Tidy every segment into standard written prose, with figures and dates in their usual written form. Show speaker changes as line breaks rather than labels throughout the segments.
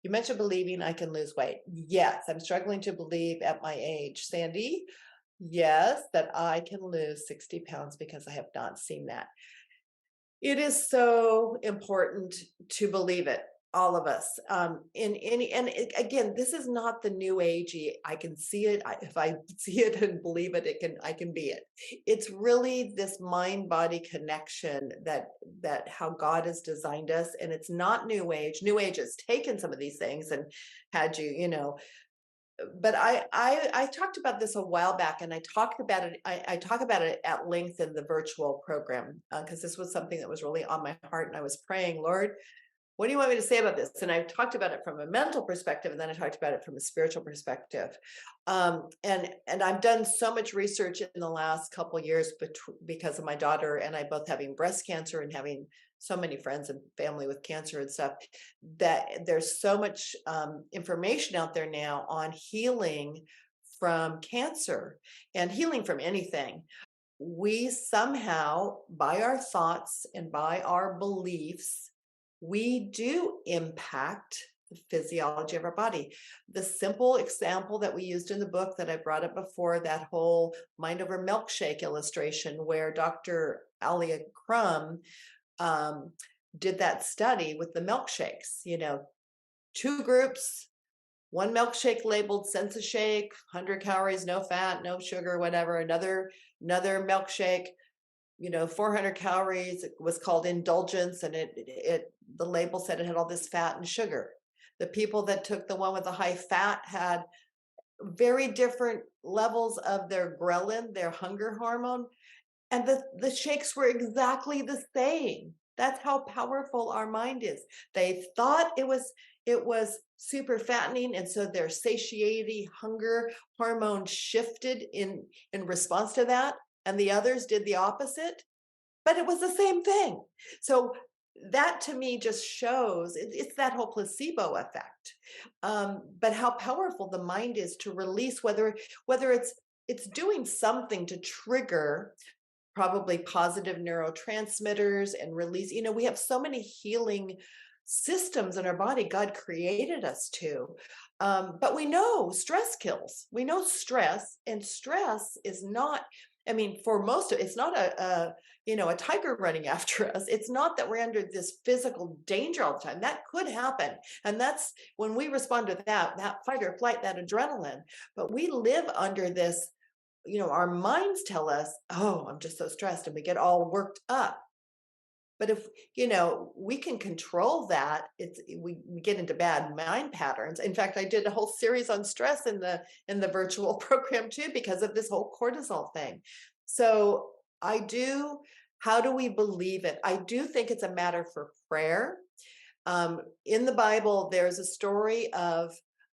You mentioned believing I can lose weight. Yes, I'm struggling to believe at my age. Sandy, yes, that I can lose 60 pounds because I have not seen that. It is so important to believe it, all of us. In any and again, this is not the new agey. I can see it. If I see it and believe it, I can be it. It's really this mind body connection that how God has designed us, and it's not new age. New age has taken some of these things and had you, but I talked about this a while back, and I talked about it. I talk about it at length in the virtual program because this was something that was really on my heart, and I was praying, Lord, what do you want me to say about this? And I talked about it from a mental perspective, and then I talked about it from a spiritual perspective. And I've done so much research in the last couple of years because of my daughter and I both having breast cancer and having so many friends and family with cancer and stuff, that there's so much information out there now on healing from cancer and healing from anything. We somehow, by our thoughts and by our beliefs, we do impact the physiology of our body. The simple example that we used in the book that I brought up before, that whole mind over milkshake illustration, where Dr. Alia Crum did that study with the milkshakes, two groups, one milkshake labeled sense shake, 100 calories, no fat, no sugar, whatever. Another milkshake, 400 calories. It was called indulgence, and the label said it had all this fat and sugar. The people that took the one with the high fat had very different levels of their ghrelin, their hunger hormone, and the shakes were exactly the same. That's how powerful our mind is. They thought it was super fattening, and so their satiety, hunger hormone shifted in response to that, and the others did the opposite, but it was the same thing. So that to me just shows it's that whole placebo effect, but how powerful the mind is to release, whether it's doing something to trigger probably positive neurotransmitters and release. We have so many healing systems in our body. God created us to. But we know stress kills. We know stress, and stress is not, I mean, for most of it's not a tiger running after us. It's not that we're under this physical danger all the time. That could happen. And that's when we respond to that fight or flight, that adrenaline. But we live under this, our minds tell us, oh, I'm just so stressed, and we get all worked up. But if, we can control that, we get into bad mind patterns. In fact, I did a whole series on stress in the virtual program too, because of this whole cortisol thing. So how do we believe it? I do think it's a matter for prayer. In the Bible, there's a story of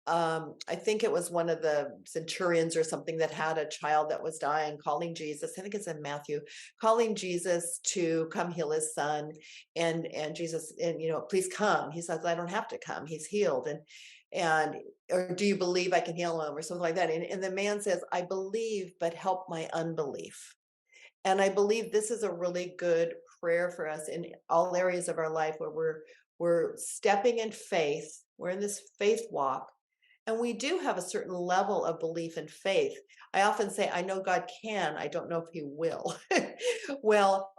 I think it was one of the centurions or something that had a child that was dying, calling Jesus. I think it's in Matthew, calling Jesus to come heal his son. And Jesus, and please come. He says, I don't have to come. He's healed. And or do you believe I can heal him, or something like that? And the man says, I believe, but help my unbelief. And I believe this is a really good prayer for us in all areas of our life, where we're stepping in faith. We're in this faith walk. And we do have a certain level of belief and faith. I often say, I know God can, I don't know if he will. Well,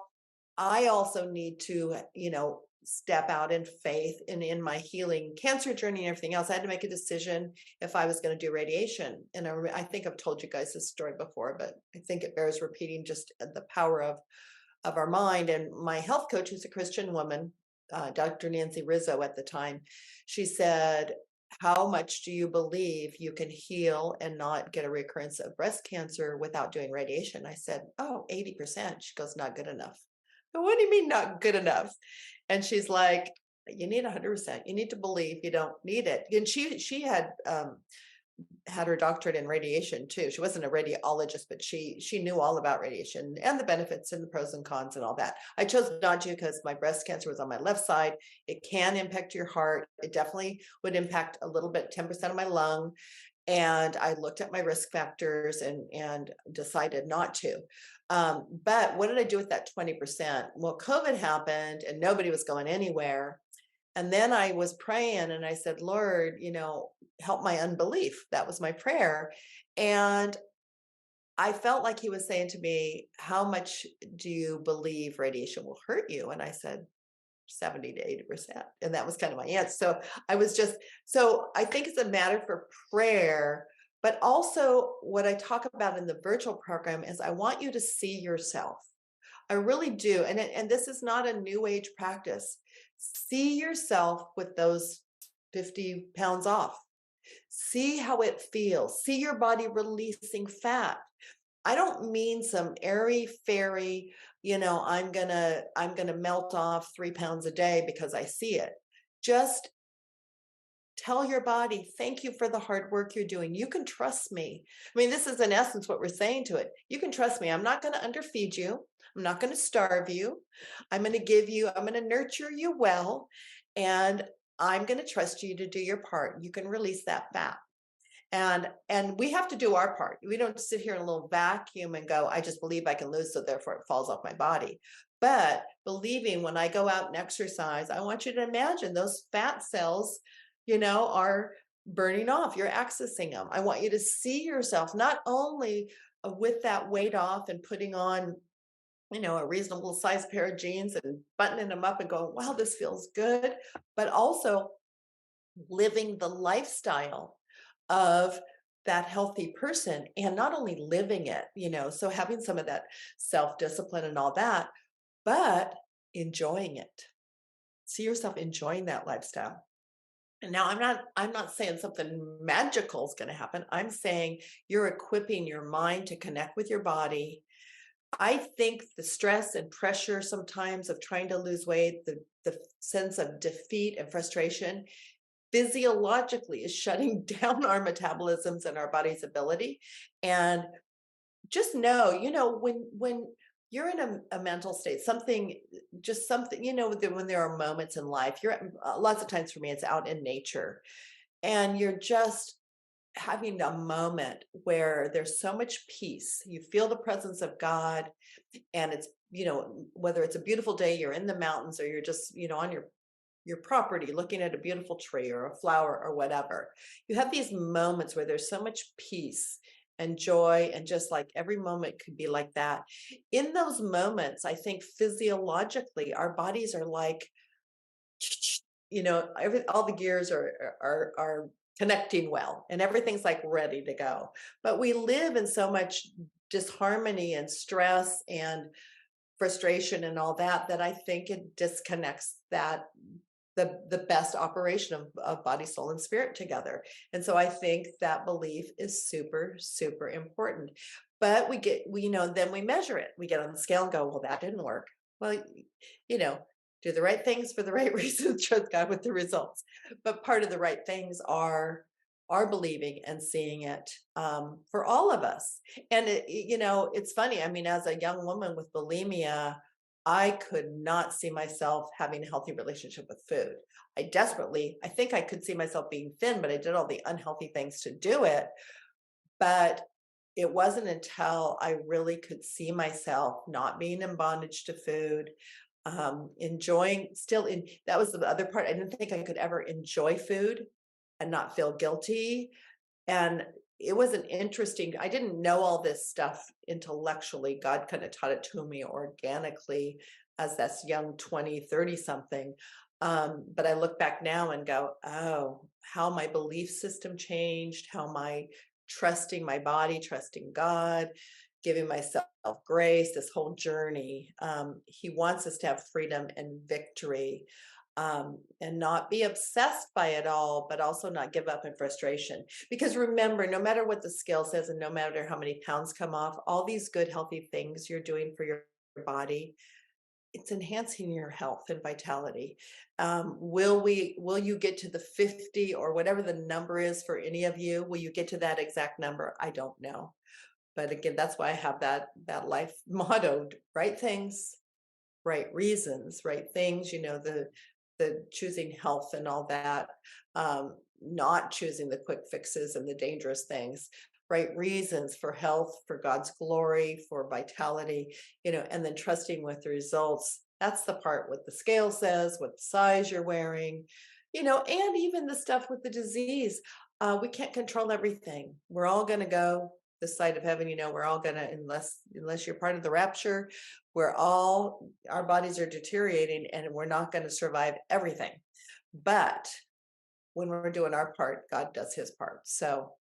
I also need to, step out in faith, and in my healing cancer journey and everything else. I had to make a decision if I was going to do radiation. And I think I've told you guys this story before, but I think it bears repeating, just the power of our mind. And my health coach, who's a Christian woman, Dr. Nancy Rizzo at the time, she said, how much do you believe you can heal and not get a recurrence of breast cancer without doing radiation? I said, oh, 80%. She goes, not good enough. What do you mean not good enough? And she's like, you need 100%. You need to believe, you don't need it. And she had her doctorate in radiation too. She wasn't a radiologist, but she knew all about radiation and the benefits and the pros and cons and all that. I chose not to because my breast cancer was on my left side. It can impact your heart. It definitely would impact a little bit, 10% of my lung. And I looked at my risk factors and decided not to. But what did I do with that 20%? Well, COVID happened and nobody was going anywhere. And then I was praying and I said, Lord, help my unbelief. That was my prayer. And I felt like he was saying to me, how much do you believe radiation will hurt you? And I said, 70 to 80%. And that was kind of my answer. So I think it's a matter for prayer, but also what I talk about in the virtual program is I want you to see yourself. I really do. And this is not a new age practice. See yourself with those 50 pounds off. See how it feels. See your body releasing fat. I don't mean some airy fairy, I'm gonna melt off 3 pounds a day because I see it. Just tell your body, thank you for the hard work you're doing. You can trust me. I mean, this is in essence what we're saying to it. You can trust me. I'm not going to underfeed you. I'm not going to starve you. I'm going to nurture you well. And I'm going to trust you to do your part. You can release that fat. And we have to do our part. We don't sit here in a little vacuum and go, I just believe I can lose, so therefore it falls off my body. But believing when I go out and exercise, I want you to imagine those fat cells, are burning off. You're accessing them. I want you to see yourself not only with that weight off and putting on, a reasonable size pair of jeans and buttoning them up and going, wow, this feels good, but also living the lifestyle of that healthy person, and not only living it, so having some of that self-discipline and all that, but enjoying it. See yourself enjoying that lifestyle. And now I'm not saying something magical is going to happen. I'm saying you're equipping your mind to connect with your body. I think the stress and pressure sometimes of trying to lose weight, the sense of defeat and frustration physiologically is shutting down our metabolisms and our body's ability. And just know, when you're in a mental state, something, when there are moments in life, lots of times for me, it's out in nature and you're just having a moment where there's so much peace. You feel the presence of God, and it's, whether it's a beautiful day, you're in the mountains, or you're just, on your property looking at a beautiful tree or a flower or whatever. You have these moments where there's so much peace and joy, and just like every moment could be like that. In those moments, I think physiologically our bodies are like, all the gears are connecting well, and everything's like ready to go. But we live in so much disharmony and stress and frustration and all that I think it disconnects the best operation of body, soul, and spirit together. And so I think that belief is super, super important. But then we measure it. We get on the scale and go, well, that didn't work. Well, do the right things for the right reasons, trust God with the results. But part of the right things are believing and seeing it, for all of us. And it's funny. I mean, as a young woman with bulimia, I could not see myself having a healthy relationship with food. I think I could see myself being thin, but I did all the unhealthy things to do it. But it wasn't until I really could see myself not being in bondage to food, enjoying that was the other part. I didn't think I could ever enjoy food and not feel guilty. And it was I didn't know all this stuff intellectually. God kind of taught it to me organically as this young 20, 30 something. But I look back now and go, oh, how my belief system changed, how my trusting my body, trusting God, giving myself grace, this whole journey. He wants us to have freedom and victory, and not be obsessed by it all, but also not give up in frustration. Because remember, no matter what the scale says and no matter how many pounds come off, all these good, healthy things you're doing for your body, it's enhancing your health and vitality. Will you get to the 50 or whatever the number is for any of you? Will you get to that exact number? I don't know. But again, that's why I have that life motto: right things, right reasons, right things, the choosing health and all that, not choosing the quick fixes and the dangerous things, right reasons for health, for God's glory, for vitality, and then trusting with the results That's the part what the scale says, what size you're wearing, and even the stuff with the disease. We can't control everything. We're all going to go this side of heaven. We're all going to, unless you're part of the rapture, our bodies are deteriorating and we're not going to survive everything. But when we're doing our part, God does his part. So